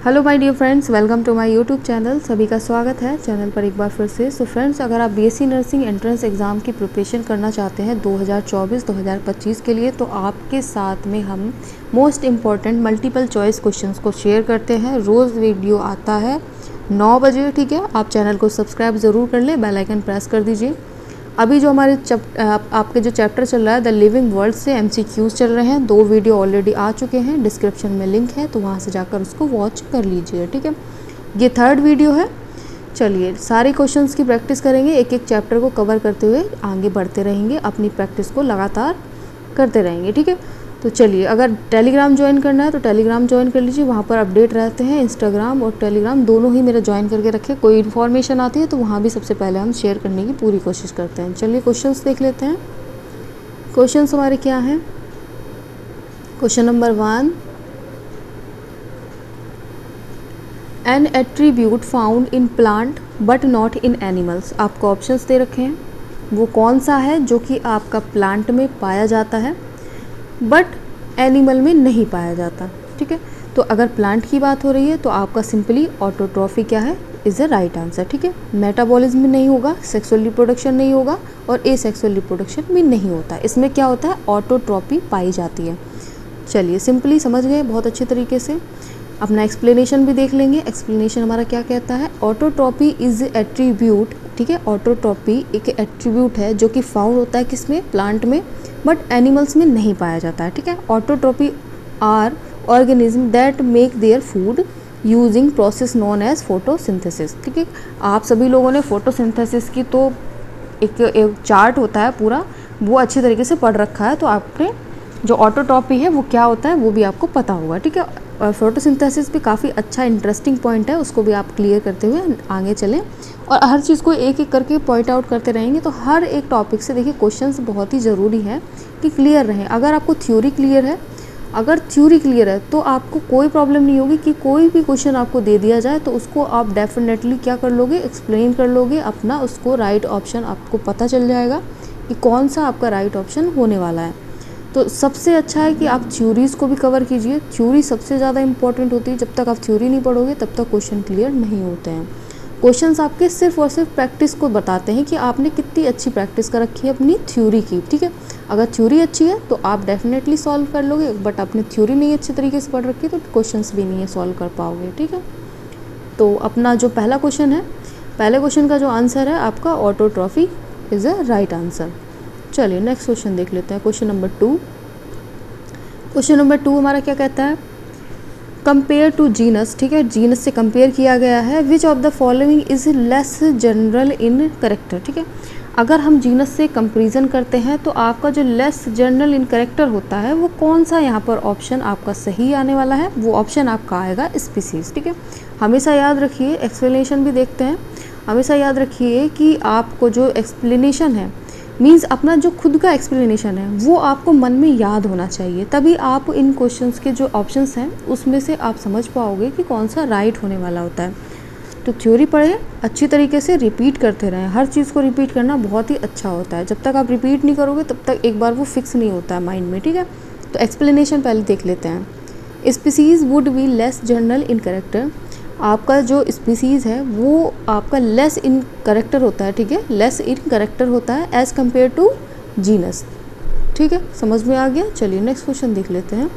Hello my dear friends, welcome to my YouTube channel. सभी का स्वागत है चैनल पर एक बार फिर से। सो फ्रेंड्स, अगर आप बीएससी नर्सिंग एंट्रेंस एग्ज़ाम की प्रिपरेशन करना चाहते हैं 2024-2025 के लिए, तो आपके साथ में हम most important multiple choice questions को शेयर करते हैं। रोज़ वीडियो आता है 9 बजे, ठीक है। आप चैनल को सब्सक्राइब ज़रूर कर लें, बेल आइकन प्रेस कर दीजिए। अभी जो हमारे आपके जो चैप्टर चल रहा है द लिविंग वर्ल्ड से MCQs चल रहे हैं। 2 वीडियो ऑलरेडी आ चुके हैं, डिस्क्रिप्शन में लिंक है, तो वहाँ से जाकर उसको वॉच कर लीजिए, ठीक है। ये 3rd वीडियो है। चलिए सारे क्वेश्चंस की प्रैक्टिस करेंगे, एक एक चैप्टर को कवर करते हुए आगे बढ़ते रहेंगे, अपनी प्रैक्टिस को लगातार करते रहेंगे, ठीक है। तो चलिए, अगर टेलीग्राम ज्वाइन करना है तो टेलीग्राम ज्वाइन कर लीजिए, वहाँ पर अपडेट रहते हैं। इंस्टाग्राम और टेलीग्राम दोनों ही मेरा ज्वाइन करके रखें। कोई इन्फॉर्मेशन आती है तो वहाँ भी सबसे पहले हम शेयर करने की पूरी कोशिश करते हैं। चलिए क्वेश्चंस देख लेते हैं। क्वेश्चंस हमारे क्या हैं। Question number 1, N attribute found in plant but not in animals. आपको ऑप्शंस दे रखे हैं, वो कौन सा है जो कि आपका प्लांट में पाया जाता है बट एनिमल में नहीं पाया जाता, ठीक है। तो अगर प्लांट की बात हो रही है तो आपका सिंपली ऑटोट्रॉफी क्या है, इज़ द राइट आंसर, ठीक है। मेटाबॉलिज्म में नहीं होगा, सेक्सुअल रिप्रोडक्शन नहीं होगा और एसेक्सुअल रिप्रोडक्शन भी नहीं होता। इसमें क्या होता है, ऑटोट्रॉफी पाई जाती है। चलिए सिंपली समझ गए बहुत अच्छे तरीके से। अपना एक्सप्लेनेशन भी देख लेंगे। एक्सप्लेनेशन हमारा क्या कहता है, ऑटोट्रॉपी इज़ एट्रीब्यूट, ठीक है। ऑटोट्रॉपी एक एट्रीब्यूट है जो कि फाउंड होता है किसमें, प्लांट में, बट एनिमल्स में नहीं पाया जाता है, ठीक है। Autotrophy are organism that make their food using process known as photosynthesis, ठीक है। आप सभी लोगों ने फोटोसिंथेसिस की तो एक चार्ट होता है पूरा, वो अच्छी तरीके से पढ़ रखा है, तो आपने जो ऑटोट्रॉपी है वो क्या होता है वो भी आपको पता होगा, ठीक है। और फोटोसिंथेसिस भी काफ़ी अच्छा इंटरेस्टिंग पॉइंट है, उसको भी आप क्लियर करते हुए आगे चलें और हर चीज़ को एक एक करके पॉइंट आउट करते रहेंगे। तो हर एक टॉपिक से देखिए क्वेश्चंस बहुत ही ज़रूरी है कि क्लियर रहें। अगर आपको थ्योरी क्लियर है, अगर थ्योरी क्लियर है तो आपको कोई प्रॉब्लम नहीं होगी कि कोई भी क्वेश्चन आपको दे दिया जाए तो उसको आप डेफिनेटली क्या कर लोगे, एक्सप्लेन कर लोगे अपना, उसको राइट ऑप्शन आपको पता चल जाएगा कि कौन सा आपका राइट ऑप्शन होने वाला है। तो सबसे अच्छा है कि आप थ्योरीज़ को भी कवर कीजिए। थ्योरी सबसे ज़्यादा इंपॉर्टेंट होती है। जब तक आप थ्योरी नहीं पढ़ोगे तब तक क्वेश्चन क्लियर नहीं होते हैं। क्वेश्चंस आपके सिर्फ और सिर्फ प्रैक्टिस को बताते हैं कि आपने कितनी अच्छी प्रैक्टिस कर रखी है अपनी थ्योरी की, ठीक है। अगर थ्योरी अच्छी है तो आप डेफिनेटली सॉल्व कर लोगे, बट आपने थ्योरी नहीं अच्छे तरीके से पढ़ रखी है तो क्वेश्चंस भी नहीं है सॉल्व कर पाओगे, ठीक है। तो अपना जो पहला क्वेश्चन है, पहले क्वेश्चन का जो आंसर है आपका autotrophy is a right answer. चलिए नेक्स्ट क्वेश्चन देख लेते हैं। Question number 2। क्वेश्चन नंबर 2 हमारा क्या कहता है, कंपेयर टू जीनस, ठीक है। जीनस से कंपेयर किया गया है। Which of the following is less general in character, ठीक है। अगर हम जीनस से कंपेरिजन करते हैं तो आपका जो लेस जनरल इन करेक्टर होता है वो कौन सा यहाँ पर ऑप्शन आपका सही आने वाला है, वो ऑप्शन आपका आएगा स्पीसीज़, ठीक है। हमेशा याद रखिए, एक्सप्लेनेशन भी देखते हैं, हमेशा याद रखिए कि आपको जो एक्सप्लेनेशन है मीन्स अपना जो खुद का एक्सप्लेनेशन है वो आपको मन में याद होना चाहिए, तभी आप इन क्वेश्चंस के जो ऑप्शंस हैं उसमें से आप समझ पाओगे कि कौन सा राइट होने वाला होता है। तो थ्योरी पढ़े, अच्छी तरीके से रिपीट करते रहें। हर चीज़ को रिपीट करना बहुत ही अच्छा होता है। जब तक आप रिपीट नहीं करोगे तब तक एक बार वो फिक्स नहीं होता है माइंड में, ठीक है। तो एक्सप्लेनेशन पहले देख लेते हैं। Species would be less general in character. आपका जो स्पीसीज़ है वो आपका लेस इन करेक्टर होता है, ठीक है, लेस इन करेक्टर होता है एज़ कम्पेयर टू जीनस, ठीक है। समझ में आ गया। चलिए नेक्स्ट क्वेश्चन देख लेते हैं।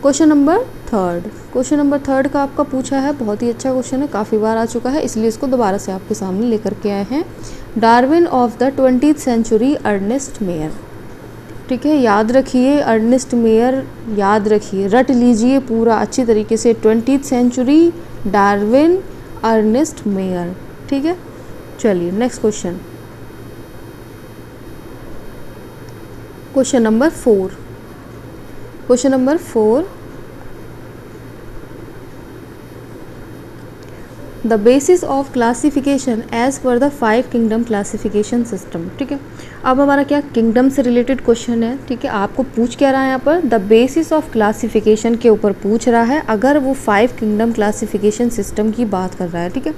Question number 3। क्वेश्चन नंबर 3 का आपका पूछा है, बहुत ही अच्छा क्वेश्चन है, काफ़ी बार आ चुका है इसलिए इसको दोबारा से आपके सामने लेकर के आए हैं। Darwin of the 20th century Ernest Mayr, ठीक है। याद रखिए अर्नेस्ट मेयर, याद रखिए, रट लीजिए पूरा अच्छी तरीके से। 20th century, Darwin, Ernest Mayr, ठीक है। चलिए next question. Question number 4। Question number 4, the basis of classification as per the 5 kingdom classification system, ठीक है। अब हमारा क्या किंगडम से रिलेटेड क्वेश्चन है, ठीक है। आपको पूछ क्या रहा है यहाँ पर, द बेसिस ऑफ क्लासिफिकेशन के ऊपर पूछ रहा है, अगर वो 5 किंगडम क्लासिफिकेशन सिस्टम की बात कर रहा है, ठीक है।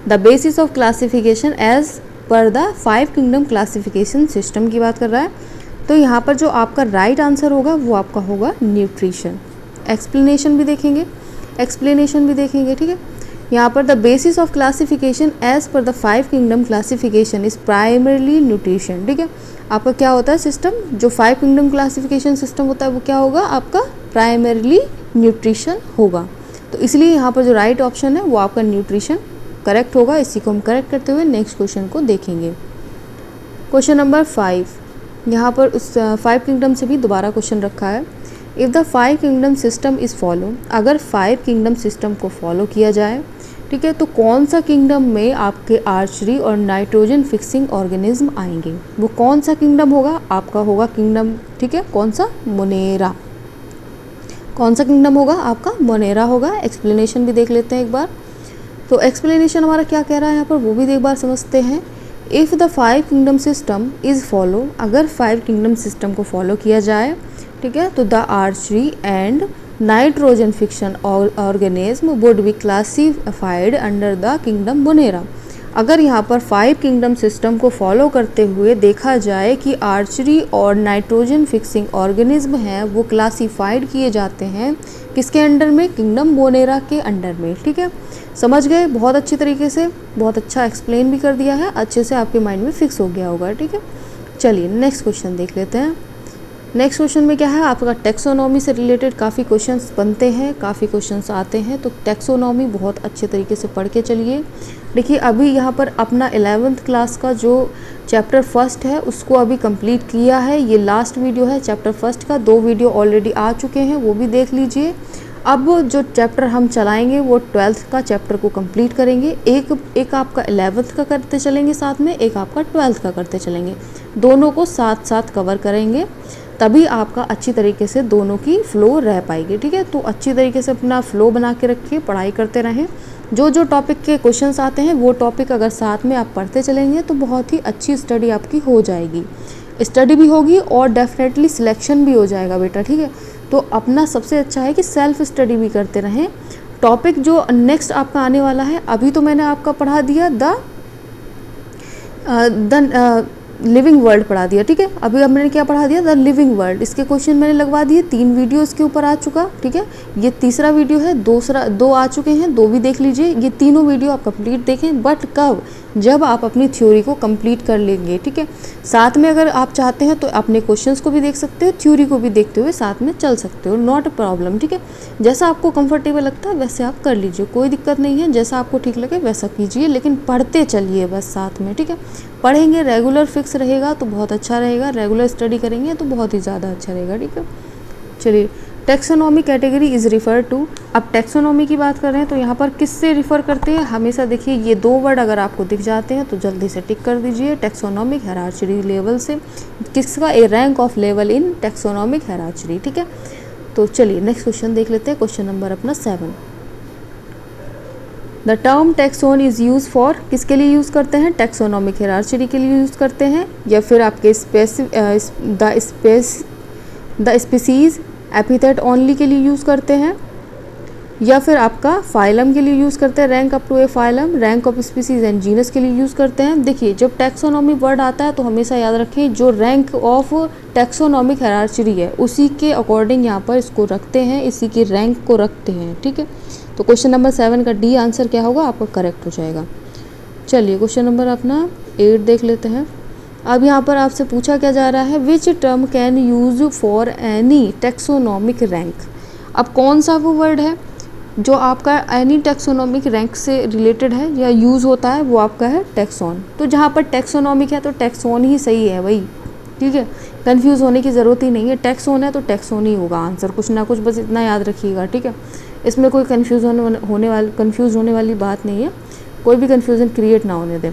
The basis of classification as per the 5 kingdom classification system की बात कर रहा है, तो यहाँ पर जो आपका राइट आंसर होगा वो आपका होगा न्यूट्रिशन। एक्सप्लेनेशन भी देखेंगे। एक्सप्लेनेशन भी देखेंगे, ठीक है। यहाँ पर the basis of classification as per the 5 kingdom classification is primarily nutrition, ठीक है। आपका क्या होता है सिस्टम, जो 5 किंगडम क्लासिफिकेशन सिस्टम होता है वो क्या होगा, आपका प्राइमरली न्यूट्रिशन होगा। तो इसलिए यहाँ पर जो राइट ऑप्शन है वो आपका न्यूट्रिशन करेक्ट होगा। इसी को हम करेक्ट करते हुए नेक्स्ट क्वेश्चन को देखेंगे। क्वेश्चन नंबर 5, यहाँ पर उस 5 किंगडम से भी दोबारा क्वेश्चन रखा है। If the 5 kingdom system is follow, अगर 5 किंगडम सिस्टम को फॉलो किया जाए, ठीक है, तो कौन सा किंगडम में आपके आर्चरी और नाइट्रोजन फिक्सिंग ऑर्गेनिज्म आएंगे, वो कौन सा किंगडम होगा, आपका होगा किंगडम, ठीक है, कौन सा, मोनेरा। कौन सा किंगडम होगा, आपका मोनेरा होगा। एक्सप्लेनेशन भी देख लेते हैं एक बार। तो एक्सप्लेनेशन हमारा क्या कह रहा है यहाँ पर वो भी एक बार समझते हैं। If the 5 kingdom system is follow, अगर 5 किंगडम सिस्टम को फॉलो किया जाए, ठीक है, तो the archery and nitrogen fiction organism would be classified under the kingdom Monera. अगर यहाँ पर 5 किंगडम सिस्टम को फॉलो करते हुए देखा जाए कि आर्चरी और नाइट्रोजन फिक्सिंग ऑर्गेनिज्म हैं वो क्लासिफाइड किए जाते हैं किसके अंडर में, किंगडम मोनेरा के अंडर में, ठीक है। समझ गए, बहुत अच्छी तरीके से, बहुत अच्छा एक्सप्लेन भी कर दिया है, अच्छे से आपके माइंड में फिक्स हो गया होगा, ठीक है। चलिए नेक्स्ट क्वेश्चन देख लेते हैं। नेक्स्ट क्वेश्चन में क्या है, आपका टैक्सोनॉमी से रिलेटेड काफ़ी क्वेश्चंस बनते हैं, काफ़ी क्वेश्चंस आते हैं, तो टैक्सोनॉमी बहुत अच्छे तरीके से पढ़ के चलिए। देखिए अभी यहाँ पर अपना 11th क्लास का जो चैप्टर फर्स्ट है उसको अभी कंप्लीट किया है, ये लास्ट वीडियो है चैप्टर फर्स्ट का, 2 वीडियो ऑलरेडी आ चुके हैं, वो भी देख लीजिए। अब जो चैप्टर हम चलाएंगे वो 12th का चैप्टर को कंप्लीट करेंगे, एक आपका 11th का करते चलेंगे साथ में, एक आपका 12th का करते चलेंगे, दोनों को साथ साथ कवर करेंगे, तभी आपका अच्छी तरीके से दोनों की फ़्लो रह पाएगी, ठीक है। तो अच्छी तरीके से अपना फ़्लो बना के रखिए, पढ़ाई करते रहें, जो जो टॉपिक के क्वेश्चंस आते हैं वो टॉपिक अगर साथ में आप पढ़ते चलेंगे तो बहुत ही अच्छी स्टडी आपकी हो जाएगी, स्टडी भी होगी और डेफिनेटली सिलेक्शन भी हो जाएगा बेटा, ठीक है। तो अपना सबसे अच्छा है कि सेल्फ स्टडी भी करते रहें। टॉपिक जो नेक्स्ट आपका आने वाला है, अभी तो मैंने आपका पढ़ा दिया द लिविंग वर्ल्ड पढ़ा दिया, ठीक है। अभी अब मैंने क्या पढ़ा दिया, द लिविंग वर्ल्ड, इसके क्वेश्चन मैंने लगवा दिए, 3 वीडियो इसके ऊपर आ चुका, ठीक है। ये तीसरा वीडियो है, 2 आ चुके हैं, 2 भी देख लीजिए। ये तीनों वीडियो आप कंप्लीट देखें, बट कब, जब आप अपनी थ्योरी को कंप्लीट कर लेंगे, ठीक है। साथ में अगर आप चाहते हैं तो अपने क्वेश्चंस को भी देख सकते हो, थ्योरी को भी देखते हुए साथ में चल सकते हो, नॉट अ प्रॉब्लम, ठीक है। जैसा आपको कंफर्टेबल लगता है वैसे आप कर लीजिए, कोई दिक्कत नहीं है, जैसा आपको ठीक लगे वैसा कीजिए, लेकिन पढ़ते चलिए बस साथ में, ठीक है। पढ़ेंगे, रेगुलर फिक्स रहेगा तो बहुत अच्छा रहेगा, रेगुलर स्टडी करेंगे तो बहुत ही ज़्यादा अच्छा रहेगा, ठीक है। चलिए taxonomy category is refer to, अब टैक्सोनॉमी की बात कर रहे हैं तो यहाँ पर किससे रिफ़र करते हैं, हमेशा देखिए ये 2 वर्ड अगर आपको दिख जाते हैं तो जल्दी से टिक कर दीजिए। टैक्सोनॉमिक हायरार्ची लेवल से किसका, a rank of level in taxonomic hierarchy, ठीक है। तो चलिए नेक्स्ट क्वेश्चन देख लेते हैं, क्वेश्चन नंबर अपना 7। The term taxon is use for, किसके लिए यूज़ करते हैं, टैक्सोनॉमिक हायरार्ची के लिए यूज़ करते हैं, या फिर आपके द स्पीसीज़ एपिथेट ओनली के लिए यूज़ करते हैं, या फिर आपका फाइलम के लिए यूज़ करते हैं, rank up to a phylum, rank of species and genus के लिए यूज़ करते हैं। देखिए जब टैक्सोनॉमी वर्ड आता है तो हमेशा याद रखें जो रैंक ऑफ टैक्सोनॉमिक हायरार्ची है उसी के अकॉर्डिंग यहाँ पर इसको रखते हैं, इसी की रैंक को रखते हैं, ठीक है। तो क्वेश्चन नंबर 7 का डी आंसर क्या होगा, आपका करेक्ट हो जाएगा। चलिए क्वेश्चन नंबर अपना 8 देख लेते हैं। अब यहाँ पर आपसे पूछा क्या जा रहा है, which term can use for any taxonomic rank. अब कौन सा वो वर्ड है जो आपका एनी टैक्सोनॉमिक रैंक से रिलेटेड है या यूज़ होता है, वो आपका है टैक्सोन। तो जहाँ पर टैक्सोनॉमिक है तो टैक्सोन ही सही है भाई, ठीक है, कंफ्यूज होने की ज़रूरत ही नहीं है, टैक्सोन है तो टैक्सोन ही होगा आंसर, कुछ ना कुछ, बस इतना याद रखिएगा, ठीक है। इसमें कोई कंफ्यूज होने वाली बात नहीं है, कोई भी कंफ्यूजन क्रिएट ना होने दें।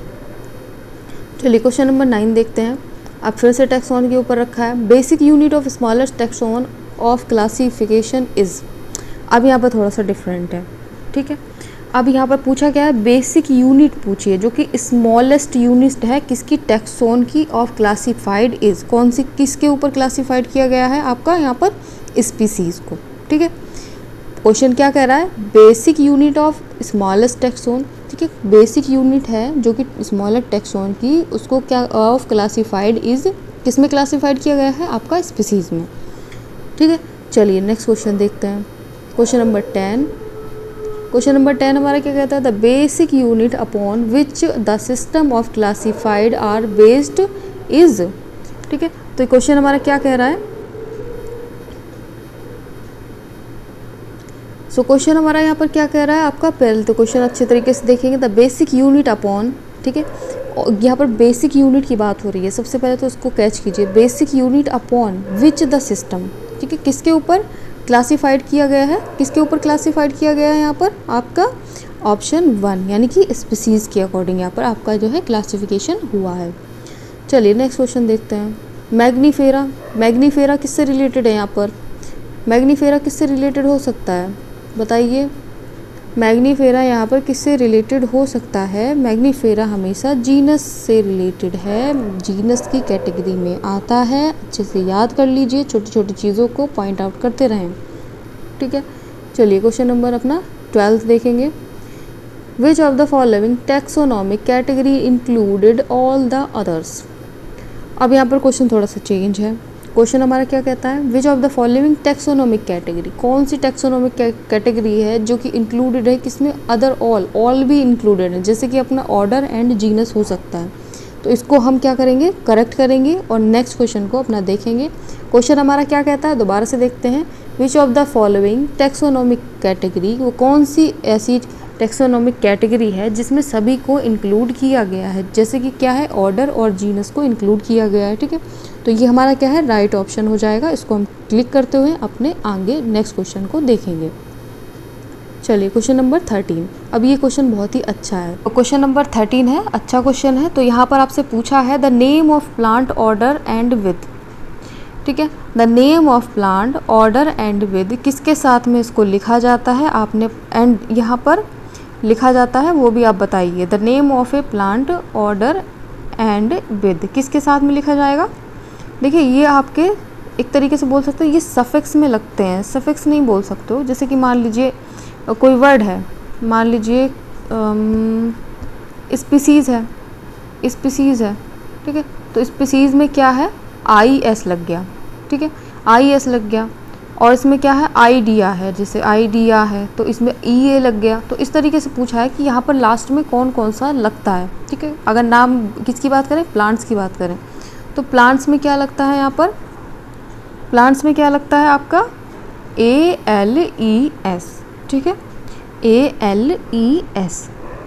चलिए क्वेश्चन नंबर 9 देखते हैं। अब फिर से टैक्सोन के ऊपर रखा है, basic unit of smallest taxon of classification is. अब यहाँ पर थोड़ा सा डिफरेंट है, ठीक है। अब यहाँ पर पूछा क्या है, बेसिक यूनिट पूछिए जो कि स्मॉलेस्ट यूनिट है किसकी, टैक्सोन की, ऑफ क्लासिफाइड इज़, कौन सी, किसके ऊपर क्लासिफाइड किया गया है आपका यहाँ पर, स्पीसीज़ को, ठीक है। क्वेश्चन क्या कह रहा है, basic unit of smallest taxon, ठीक है, बेसिक यूनिट है जो कि स्मॉलेस्ट टैक्सोन की, उसको क्या ऑफ क्लासिफाइड इज़, किस में क्लासिफाइड किया गया है, आपका स्पीसीज़ में, ठीक है। चलिए नेक्स्ट क्वेश्चन देखते हैं, क्वेश्चन नंबर 10। क्वेश्चन नंबर 10 हमारा क्या कहता है, the basic unit upon which the system of classified are based is. ठीक है, तो क्वेश्चन हमारा क्या कह रहा है, सो क्वेश्चन हमारा यहाँ पर क्या कह रहा है आपका, पहले तो क्वेश्चन अच्छे तरीके से देखेंगे, द बेसिक यूनिट अपॉन, ठीक है, यहाँ पर बेसिक यूनिट की बात हो रही है, सबसे पहले तो उसको कैच कीजिए, basic unit upon which the system, ठीक है, किसके ऊपर क्लासिफाइड किया गया है, किसके ऊपर क्लासिफाइड किया गया है यहाँ पर आपका ऑप्शन 1 यानी कि स्पीसीज़ के अकॉर्डिंग यहाँ पर आपका जो है क्लासिफिकेशन हुआ है। चलिए नेक्स्ट क्वेश्चन देखते हैं, मैग्नीफेरा, मैग्नीफेरा किससे रिलेटेड है यहाँ पर, मैग्नीफेरा किससे रिलेटेड हो सकता है बताइए, मैग्नीफेरा यहाँ पर किससे रिलेटेड हो सकता है, मैग्नीफेरा हमेशा जीनस से रिलेटेड है, जीनस की कैटेगरी में आता है, अच्छे से याद कर लीजिए, छोटी छोटी चीज़ों को पॉइंट आउट करते रहें। ठीक है, चलिए क्वेश्चन नंबर अपना 12 देखेंगे, which of the following taxonomic category included all the others. अब यहाँ पर क्वेश्चन थोड़ा सा चेंज है, क्वेश्चन हमारा क्या कहता है, which of the following taxonomic category, कौन सी टैक्सोनॉमिक कैटेगरी है जो कि इंक्लूडेड है किसमें, अदर ऑल, ऑल भी इंक्लूडेड है, जैसे कि अपना ऑर्डर एंड जीनस हो सकता है। तो इसको हम क्या करेंगे, करेक्ट करेंगे और नेक्स्ट क्वेश्चन को अपना देखेंगे। क्वेश्चन हमारा क्या कहता है, दोबारा से देखते हैं, which of the following taxonomic category, वो कौन सी ऐसी टैक्सोनॉमिक कैटेगरी है जिसमें सभी को इंक्लूड किया गया है, जैसे कि क्या है, ऑर्डर और जीनस को इंक्लूड किया गया है। ठीक है, तो ये हमारा क्या है, राइट ऑप्शन हो जाएगा, इसको हम क्लिक करते हुए अपने आगे नेक्स्ट क्वेश्चन को देखेंगे। चलिए क्वेश्चन नंबर 13, अब ये क्वेश्चन बहुत ही अच्छा है, तो क्वेश्चन नंबर 13 है, अच्छा क्वेश्चन है। तो यहाँ पर आपसे पूछा है the name of plant order and with, ठीक है, the name of plant order and with किसके साथ में इसको लिखा जाता है, आपने एंड यहाँ पर लिखा जाता है वो भी आप बताइए, the name of A plant order and with किसके साथ में लिखा जाएगा। देखिए ये आपके एक तरीके से बोल सकते हो, ये सफिक्स में लगते हैं, सफिक्स नहीं बोल सकते हो, जैसे कि मान लीजिए कोई वर्ड है, मान लीजिए स्पीसीज़ है, स्पीसीज़ है, ठीक है, तो स्पीसीज़ में क्या है, IS लग गया, ठीक है, IS लग गया, और इसमें क्या है, आइडिया है, जैसे आइडिया है तो इसमें EA लग गया। तो इस तरीके से पूछा है कि यहाँ पर लास्ट में कौन कौन सा लगता है। ठीक है, अगर नाम किसकी बात करें, प्लांट्स की बात करें, तो प्लांट्स में क्या लगता है, यहाँ पर प्लांट्स में क्या लगता है आपका ALES, ठीक है, ALES,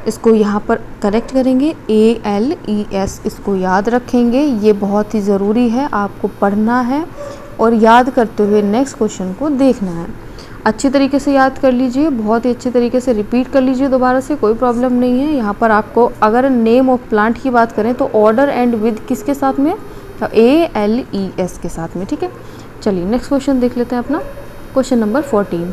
इसको यहाँ पर करेक्ट करेंगे, ALES, इसको याद रखेंगे, ये बहुत ही ज़रूरी है, आपको पढ़ना है और याद करते हुए नेक्स्ट क्वेश्चन को देखना है। अच्छी तरीके से याद कर लीजिए, बहुत ही अच्छे तरीके से रिपीट कर लीजिए दोबारा से, कोई प्रॉब्लम नहीं है। यहाँ पर आपको अगर नेम ऑफ प्लांट की बात करें तो ऑर्डर एंड विद किसके साथ में, तो ALES के साथ में। ठीक है, चलिए नेक्स्ट क्वेश्चन देख लेते हैं अपना, क्वेश्चन नंबर 14।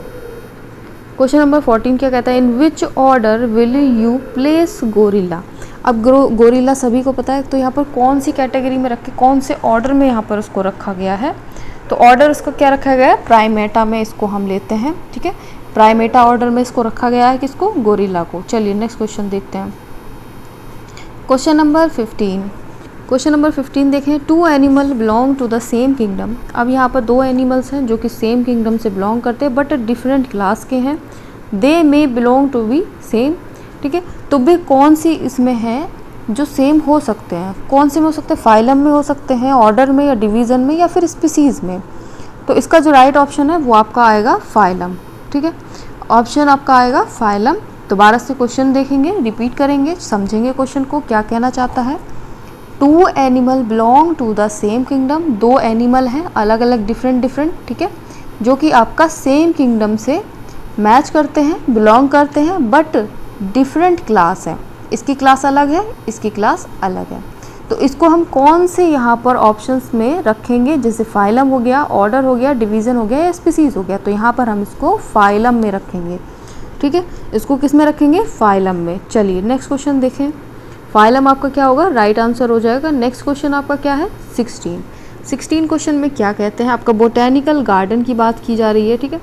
क्वेश्चन नंबर 14 क्या कहता है, in which order will you place gorilla. अब गोरिल्ला सभी को पता है, तो यहाँ पर कौन सी कैटेगरी में रखे, कौन से ऑर्डर में यहाँ पर उसको रखा गया है, तो ऑर्डर उसका क्या रखा गया है, प्राइमेटा में इसको हम लेते हैं। ठीक है, प्राइमेटा ऑर्डर में इसको रखा गया है, किसको, गोरिल्ला को। चलिए नेक्स्ट क्वेश्चन देखते हैं, क्वेश्चन नंबर 15। क्वेश्चन नंबर 15 देखें, two animal belong to the same kingdom. अब यहाँ पर दो एनिमल्स हैं जो कि सेम किंगडम से बिलोंग करते हैं बट डिफरेंट क्लास के हैं, दे मे बिलोंग टू बी सेम। ठीक है, तो भी कौन सी इसमें है जो सेम हो सकते हैं, कौन से में हो सकते हैं, फाइलम में हो सकते हैं, ऑर्डर में या डिवीज़न में या फिर स्पीसीज़ में। तो इसका जो राइट ऑप्शन है वो आपका आएगा फाइलम। ठीक है, ऑप्शन आपका आएगा फाइलम। दोबारा से क्वेश्चन देखेंगे, रिपीट करेंगे, समझेंगे क्वेश्चन को क्या कहना चाहता है। Two animal belong to the same kingdom, दो एनिमल हैं अलग अलग डिफरेंट, ठीक है, जो कि आपका सेम किंगडम से मैच करते हैं, बिलोंग करते हैं बट डिफरेंट क्लास है, इसकी क्लास अलग है, इसकी क्लास अलग है। तो इसको हम कौन से यहाँ पर ऑप्शंस में रखेंगे, जैसे फाइलम हो गया, ऑर्डर हो गया, डिवीज़न हो गया या स्पीसीज़ हो गया, तो यहाँ पर हम इसको फाइलम में रखेंगे। ठीक है, इसको किस में रखेंगे, फाइलम में। चलिए नेक्स्ट क्वेश्चन देखें, फाइलम आपका क्या होगा, राइट आंसर हो जाएगा। नेक्स्ट क्वेश्चन आपका क्या है, 16 क्वेश्चन में क्या कहते हैं, आपका बोटेनिकल गार्डन की बात की जा रही है। ठीक है,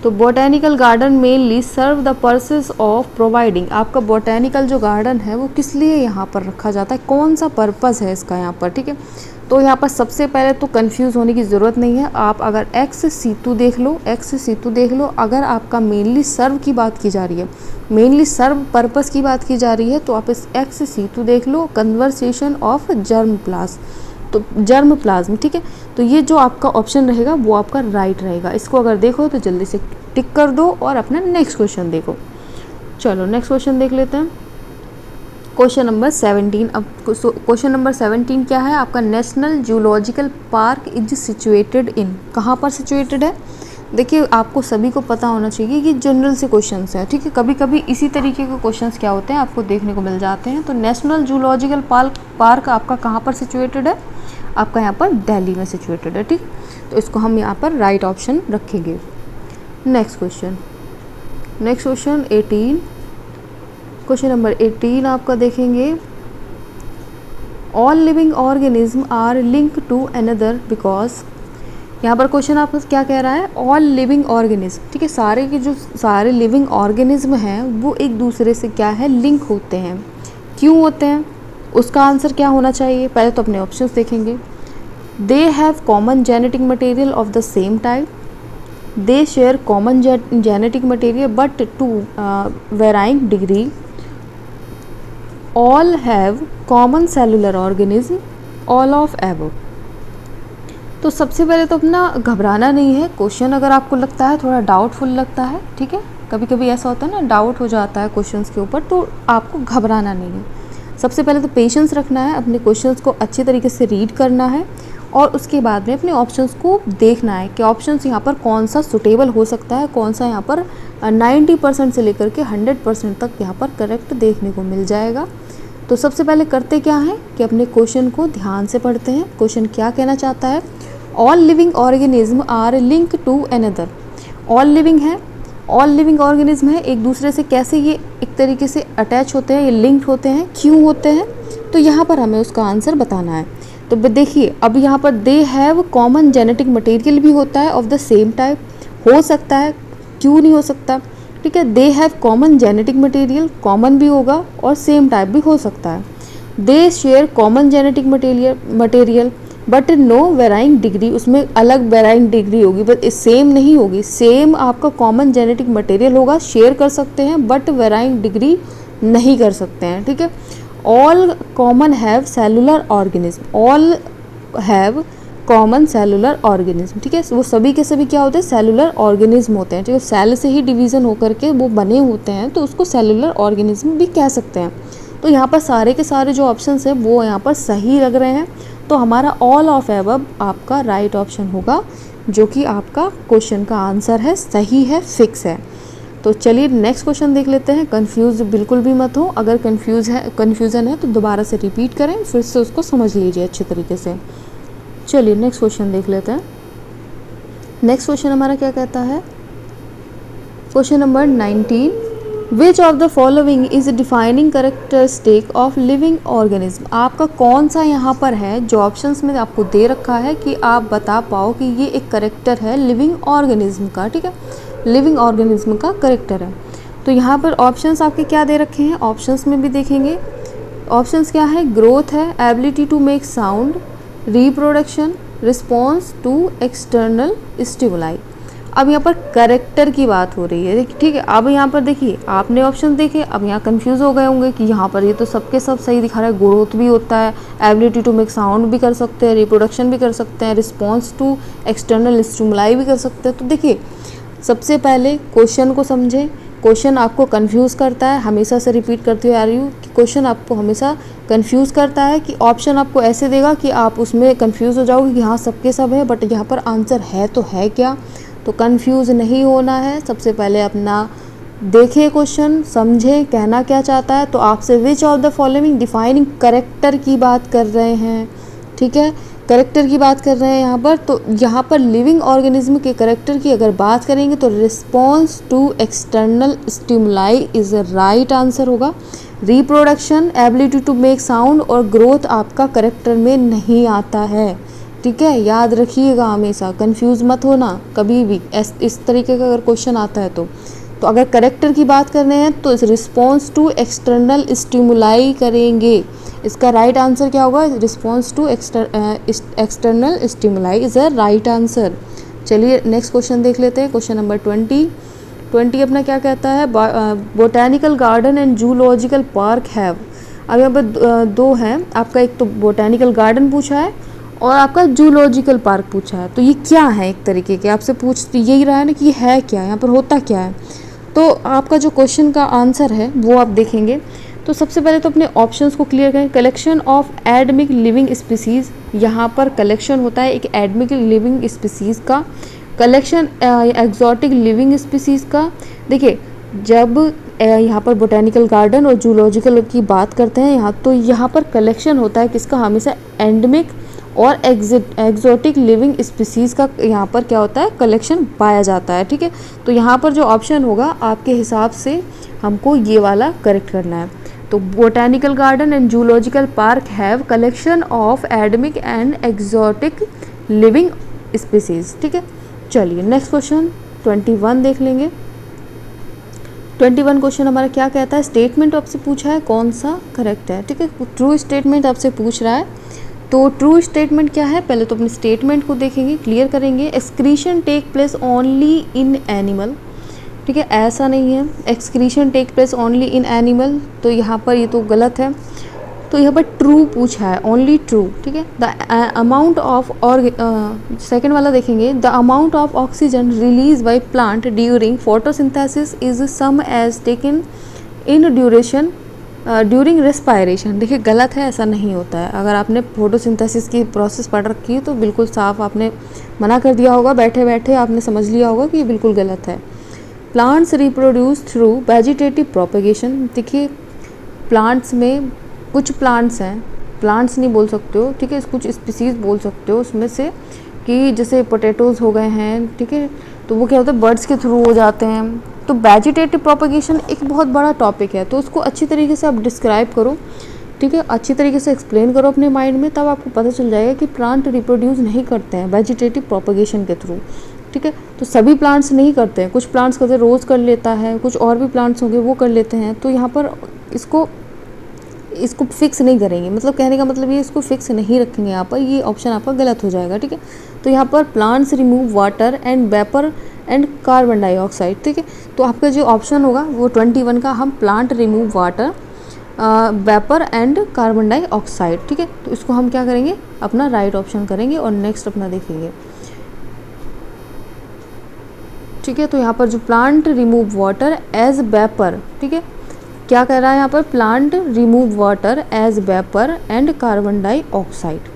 तो botanical garden mainly serve the purpose of providing, आपका बोटेनिकल जो गार्डन है वो किस लिए यहाँ पर रखा जाता है, कौन सा पर्पस है इसका यहाँ पर। ठीक है, तो यहाँ पर सबसे पहले तो कंफ्यूज होने की ज़रूरत नहीं है। आप अगर एक्स सीतु देख लो, एक्स सीतु देख लो, अगर आपका मेनली सर्व की बात की जा रही है, मेनली सर्व पर्पस की बात की जा रही है, तो आप इस एक्स सीतु देख लो, कन्वर्सेशन ऑफ जर्म प्लाज्म, तो जर्म प्लाज्म, ठीक है। तो ये जो आपका ऑप्शन रहेगा वो आपका राइट रहेगा। इसको अगर देखो तो जल्दी से टिक कर दो और अपना नेक्स्ट क्वेश्चन देखो। चलो नेक्स्ट क्वेश्चन देख लेते हैं, क्वेश्चन नंबर 17। अब क्वेश्चन नंबर 17 क्या है आपका, national zoological park is situated in, कहाँ पर सिचुएटेड है। देखिए आपको सभी को पता होना चाहिए कि जनरल से क्वेश्चंस हैं, ठीक है। कभी कभी इसी तरीके के क्वेश्चंस क्या होते हैं आपको देखने को मिल जाते हैं। तो नेशनल जूलॉजिकल पार्क आपका कहाँ पर सिचुएटेड है, आपका यहाँ पर दिल्ली में सिचुएटेड है, ठीक। तो इसको हम यहाँ पर राइट ऑप्शन रखेंगे। Next question, next question 18, question number 18 आपका देखेंगे, all living organism are link to another because, यहाँ पर क्वेश्चन आपका क्या कह रहा है, ऑल लिविंग ऑर्गेनिज्म, ठीक है, सारे के जो सारे लिविंग ऑर्गेनिज्म हैं वो एक दूसरे से क्या है, लिंक होते हैं। क्यों होते हैं, उसका आंसर क्या होना चाहिए। पहले तो अपने ऑप्शंस देखेंगे। They have common genetic material of the same type, they share common genetic material but to varying degree, all have common cellular organism, all of above. तो सबसे पहले तो अपना घबराना नहीं है। क्वेश्चन अगर आपको लगता है थोड़ा डाउटफुल लगता है, ठीक है, कभी कभी ऐसा होता है ना, डाउट हो जाता है क्वेश्चंस के ऊपर, तो आपको घबराना नहीं है। सबसे पहले तो पेशेंस रखना है, अपने क्वेश्चंस को अच्छे तरीके से रीड करना है और उसके बाद में अपने ऑप्शंस को देखना है कि ऑप्शंस यहाँ पर कौन सा सुटेबल हो सकता है, कौन सा यहाँ पर 90% से लेकर के 100% तक यहाँ पर करेक्ट देखने को मिल जाएगा। तो सबसे पहले करते क्या है कि अपने क्वेश्चन को ध्यान से पढ़ते हैं। क्वेश्चन क्या कहना चाहता है, all living organism are link to another, all living है, ऑल लिविंग ऑर्गेनिज्म है, एक दूसरे से कैसे ये एक तरीके से अटैच होते हैं, ये लिंक्ड होते हैं, क्यों होते हैं, तो यहाँ पर हमें उसका आंसर बताना है। तो देखिए अब यहाँ पर दे हैव कॉमन जेनेटिक मटेरियल भी होता है ऑफ द सेम टाइप, हो सकता है, क्यों नहीं हो सकता, ठीक है। They have common genetic material, common भी होगा और सेम टाइप भी हो सकता है। They share common genetic material but no varying degree, उसमें अलग वेराइंग डिग्री होगी, बट सेम नहीं होगी। सेम आपका कॉमन जेनेटिक मटेरियल होगा, शेयर कर सकते हैं बट वेराइंग डिग्री नहीं कर सकते हैं, ठीक है। All common have cellular organism, all have common cellular organism, ठीक है, वो सभी के सभी क्या होते हैं, सेलुलर ऑर्गेनिज्म होते हैं, ठीक है। सेल से ही डिवीज़न होकर के वो बने होते हैं, तो उसको सेलुलर ऑर्गेनिज्म भी कह सकते हैं। तो यहाँ पर सारे के सारे जो ऑप्शंस हैं वो यहाँ पर सही लग रहे हैं। तो हमारा ऑल ऑफ एबव आपका राइट ऑप्शन होगा, जो कि आपका क्वेश्चन का आंसर है, सही है, फिक्स है। तो चलिए नेक्स्ट क्वेश्चन देख लेते हैं। कंफ्यूज बिल्कुल भी मत हो, अगर कन्फ्यूज़न है तो दोबारा से रिपीट करें, फिर से उसको समझ लीजिए अच्छे तरीके से। चलिए नेक्स्ट क्वेश्चन देख लेते हैं। नेक्स्ट क्वेश्चन हमारा क्या कहता है, question number 19, which of the following is defining characteristic of living organism. आपका कौन सा यहाँ पर है जो ऑप्शंस में आपको दे रखा है कि आप बता पाओ कि ये एक करेक्टर है लिविंग ऑर्गेनिज्म का, ठीक है, लिविंग ऑर्गेनिज्म का करेक्टर है। तो यहाँ पर ऑप्शंस आपके क्या दे रखे हैं, ऑप्शंस में भी देखेंगे। ऑप्शंस क्या है, ग्रोथ है, ability to make sound, reproduction, response to external stimuli. अब यहाँ पर करेक्टर की बात हो रही है, ठीक है। अब यहाँ पर देखिए आपने ऑप्शन देखे, अब यहाँ कंफ्यूज हो गए होंगे कि यहाँ पर ये तो सबके सब सही दिखा रहा है, ग्रोथ भी होता है, एबिलिटी टू मेक साउंड भी कर सकते हैं, रिप्रोडक्शन भी कर सकते हैं, रिस्पॉन्स टू एक्सटर्नल स्टिमुलाई भी कर सकते हैं। तो देखिए सबसे पहले क्वेश्चन को समझें, क्वेश्चन आपको कंफ्यूज करता है, हमेशा से रिपीट करती हुई आ रही हूँ कि क्वेश्चन आपको हमेशा कंफ्यूज करता है कि ऑप्शन आपको ऐसे देगा कि आप उसमें कंफ्यूज हो जाओगे कि हाँ सबके सब है, बट यहाँ पर आंसर है तो है क्या। तो कंफ्यूज नहीं होना है, सबसे पहले अपना देखिए क्वेश्चन, समझे कहना क्या चाहता है। तो आपसे which of the following defining character की बात कर रहे हैं, ठीक है, करेक्टर की बात कर रहे हैं यहाँ पर। तो यहाँ पर लिविंग ऑर्गेनिज्म के करेक्टर की अगर बात करेंगे तो response to external stimuli is right answer होगा। Reproduction, ability to make sound और ग्रोथ आपका करेक्टर में नहीं आता है, ठीक है, याद रखिएगा, हमेशा कंफ्यूज मत होना कभी भी इस तरीके का अगर क्वेश्चन आता है तो अगर करेक्टर की बात कर रहे हैं तो रिस्पॉन्स टू एक्सटर्नल स्टिमुलाई करेंगे। इसका राइट आंसर क्या होगा? Response to external stimuli is a right answer. चलिए नेक्स्ट क्वेश्चन देख लेते हैं। क्वेश्चन नंबर 20 अपना क्या कहता है? Botanical garden and zoological park have. अब यहाँ पर दो हैं आपका, एक तो बोटैनिकल गार्डन पूछा है और आपका जूलॉजिकल पार्क पूछा है। तो ये क्या है? एक तरीके के आपसे पूछ यही रहा है ना कि है क्या, यहाँ पर होता क्या है। तो आपका जो क्वेश्चन का आंसर है वो आप देखेंगे। तो सबसे पहले तो अपने ऑप्शंस को क्लियर करें। कलेक्शन ऑफ एडमिक लिविंग स्पीसीज़, यहाँ पर कलेक्शन होता है एक एडमिक लिविंग स्पीसीज़ का, कलेक्शन एक्जॉटिक लिविंग स्पीसीज़ का। देखिए जब यहाँ पर बोटैनिकल गार्डन और जूलॉजिकल की बात करते हैं यहाँ, तो यहाँ पर कलेक्शन होता है किसका? हमेशा एंडेमिक और एक्जॉटिक लिविंग स्पीसीज़ का यहाँ पर क्या होता है? कलेक्शन पाया जाता है। ठीक है, तो यहाँ पर जो ऑप्शन होगा आपके हिसाब से हमको ये वाला करेक्ट करना है। तो botanical garden and zoological park have collection of endemic and exotic living species. ठीक है, चलिए नेक्स्ट क्वेश्चन 21 देख लेंगे। 21 क्वेश्चन हमारा क्या कहता है? स्टेटमेंट आपसे पूछा है, कौन सा करेक्ट है? ठीक है, ट्रू स्टेटमेंट आपसे पूछ रहा है। तो ट्रू स्टेटमेंट क्या है? पहले तो अपने स्टेटमेंट को देखेंगे, क्लियर करेंगे। Excretion take place only in animal. ठीक है, ऐसा नहीं है, excretion take place only in animal, तो यहाँ पर ये तो गलत है। तो यहाँ पर ट्रू पूछा है, ओनली ट्रू। ठीक है, द अमाउंट ऑफ, और सेकेंड वाला देखेंगे, the amount of oxygen release by plant during photosynthesis is same as taken in duration during respiration. देखिए गलत है, ऐसा नहीं होता है। अगर आपने फोटोसिंथेसिस की प्रोसेस पढ़ रखी है तो बिल्कुल साफ आपने मना कर दिया होगा, बैठे बैठे आपने समझ लिया होगा कि ये बिल्कुल गलत है। Plants reproduce through vegetative propagation. देखिए प्लांट्स में कुछ प्लांट्स हैं, प्लांट्स नहीं बोल सकते हो, ठीक है, कुछ स्पीसीज़ बोल सकते हो उसमें से, कि जैसे पोटैटोज़ हो गए हैं, ठीक है, तो वो क्या होता है बर्ड्स के थ्रू हो जाते हैं। तो वेजिटेटिव प्रोपेगेशन एक बहुत बड़ा टॉपिक है, तो उसको अच्छी तरीके से आप डिस्क्राइब करो, ठीक है, अच्छी तरीके से एक्सप्लेन करो अपने माइंड में, तब आपको पता चल जाएगा कि प्लांट रिप्रोड्यूस नहीं करते हैं वेजिटेटिव प्रोपेगेशन के थ्रू। ठीक है, तो सभी प्लांट्स नहीं करते हैं, कुछ प्लांट्स करते, रोज़ कर लेता है, कुछ और भी प्लांट्स होंगे वो कर लेते हैं। तो यहाँ पर इसको फिक्स नहीं करेंगे, मतलब कहने का मतलब ये इसको फिक्स नहीं रखेंगे यहाँ पर, ये ऑप्शन आपका गलत हो जाएगा। ठीक है, तो यहाँ पर plants remove water and vapour and carbon dioxide. ठीक है, तो आपका जो ऑप्शन होगा वो 21 का, हम plant remove water vapour and carbon dioxide. ठीक है, तो इसको हम क्या करेंगे, अपना राइट ऑप्शन करेंगे और नेक्स्ट अपना देखेंगे। ठीक है, तो यहाँ पर जो plant remove water as vapour, ठीक है, क्या कह रहा है यहाँ पर, plant remove water as vapour and carbon dioxide.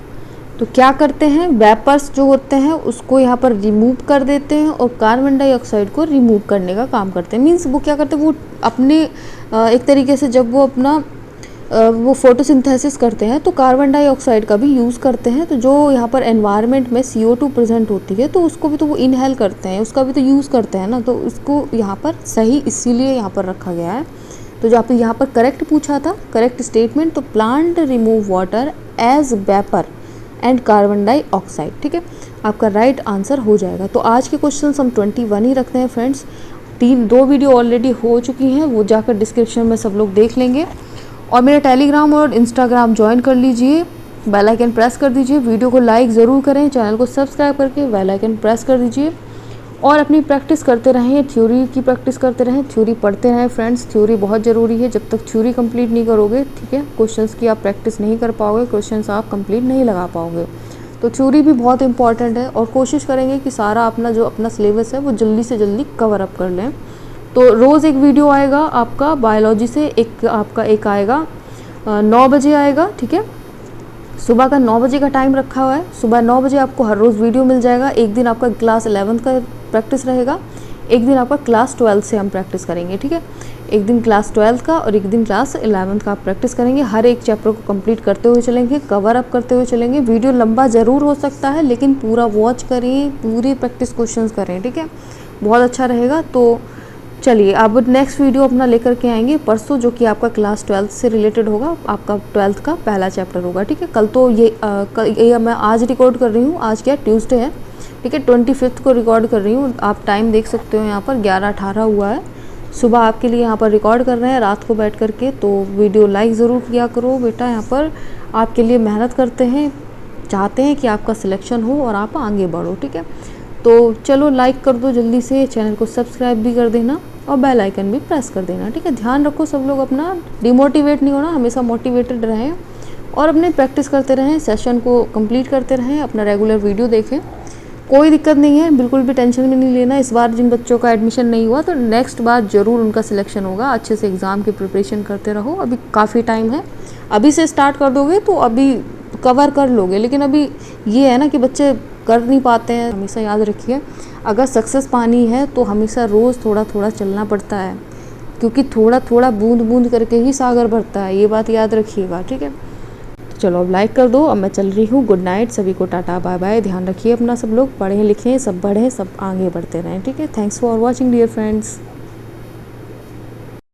तो क्या करते हैं, वेपर्स जो होते हैं उसको यहाँ पर रिमूव कर देते हैं और कार्बन डाइऑक्साइड को रिमूव करने का काम करते हैं। मीन्स वो क्या करते हैं, वो अपने एक तरीके से जब वो अपना वो फोटोसिंथेसिस करते हैं तो कार्बन डाइऑक्साइड का भी यूज़ करते हैं। तो जो यहाँ पर एनवायरनमेंट में CO2 प्रेजेंट होती है तो उसको भी तो वो इनहेल करते हैं, उसका भी तो यूज़ करते हैं ना, तो उसको यहाँ पर सही इसीलिए यहाँ पर रखा गया है। तो जो आपने यहाँ पर करेक्ट पूछा था, करेक्ट स्टेटमेंट, तो plant remove water as vapour and carbon dioxide. ठीक है, आपका राइट आंसर हो जाएगा। तो आज के क्वेश्चन हम 21 ही रखते हैं फ्रेंड्स। 2 वीडियो ऑलरेडी हो चुकी हैं, वो जाकर डिस्क्रिप्शन में सब लोग देख लेंगे, और मेरा टेलीग्राम और इंस्टाग्राम ज्वाइन कर लीजिए, बेल आइकन प्रेस कर दीजिए, वीडियो को लाइक ज़रूर करें, चैनल को सब्सक्राइब करके बेल आइकन प्रेस कर दीजिए, और अपनी प्रैक्टिस करते रहें, थ्योरी की प्रैक्टिस करते रहें, थ्योरी पढ़ते रहें फ्रेंड्स। थ्योरी बहुत ज़रूरी है, जब तक थ्योरी कंप्लीट नहीं करोगे, ठीक है, क्वेश्चंस की आप प्रैक्टिस नहीं कर पाओगे, क्वेश्चंस आप कंप्लीट नहीं लगा पाओगे। तो थ्योरी भी बहुत इंपॉर्टेंट है, और कोशिश करेंगे कि सारा अपना सिलेबस है वो जल्दी से जल्दी कवर अप कर लें। तो रोज़ एक वीडियो आएगा आपका बायोलॉजी से, एक आएगा 9 बजे आएगा। ठीक है, सुबह का 9 बजे का टाइम रखा हुआ है, सुबह 9 बजे आपको हर रोज़ वीडियो मिल जाएगा। एक दिन आपका क्लास 11th का प्रैक्टिस रहेगा, एक दिन आपका क्लास 12 से हम प्रैक्टिस करेंगे। ठीक है, एक दिन क्लास 12 का और एक दिन क्लास 11th का आप प्रैक्टिस करेंगे। हर एक चैप्टर को कंप्लीट करते हुए चलेंगे, कवर अप करते हुए चलेंगे। वीडियो लंबा ज़रूर हो सकता है, लेकिन पूरा वॉच करें, पूरे प्रैक्टिस क्वेश्चंस करें। ठीक है, बहुत अच्छा रहेगा। तो चलिए अब नेक्स्ट वीडियो अपना लेकर के आएंगे परसों, जो कि आपका क्लास 12 से रिलेटेड होगा, आपका 12th का पहला चैप्टर होगा। ठीक है, कल तो ये मैं आज रिकॉर्ड कर रही हूँ, आज क्या ट्यूसडे है, ठीक है, 25 को रिकॉर्ड कर रही हूँ। आप टाइम देख सकते हो यहाँ पर 11:18 हुआ है। सुबह आपके लिए यहाँ पर रिकॉर्ड कर रहे हैं रात को बैठ कर के, तो वीडियो लाइक ज़रूर किया करो बेटा। यहाँ पर आपके लिए मेहनत करते हैं, चाहते हैं कि आपका सिलेक्शन हो और आप आगे बढ़ो, ठीक है। तो चलो लाइक कर दो जल्दी से, चैनल को सब्सक्राइब भी कर देना और बेल आइकन भी प्रेस कर देना, ठीक है। ध्यान रखो सब लोग अपना, डिमोटिवेट नहीं होना, हमेशा मोटिवेटेड रहें और अपने प्रैक्टिस करते रहें, सेशन को कंप्लीट करते रहें, अपना रेगुलर वीडियो देखें। कोई दिक्कत नहीं है, बिल्कुल भी टेंशन भी नहीं लेना। इस बार जिन बच्चों का एडमिशन नहीं हुआ तो नेक्स्ट बार ज़रूर उनका सिलेक्शन होगा। अच्छे से एग्ज़ाम की प्रिपरेशन करते रहो, अभी काफ़ी टाइम है, अभी से स्टार्ट कर दोगे तो अभी कवर कर लोगे। लेकिन अभी ये है ना कि बच्चे कर नहीं पाते हैं। हमेशा याद रखिए, अगर सक्सेस पानी है तो हमेशा रोज़ थोड़ा थोड़ा चलना पड़ता है, क्योंकि थोड़ा थोड़ा बूंद बूंद करके ही सागर भरता है, ये बात याद रखिएगा, ठीक है। तो चलो अब लाइक कर दो, अब मैं चल रही हूँ। गुड नाइट सभी को, टाटा बाय बाय। ध्यान रखिए अपना सब लोग, पढ़ें लिखें, सब बढ़ें, सब आगे बढ़ते रहें, ठीक है। Thanks for watching dear friends.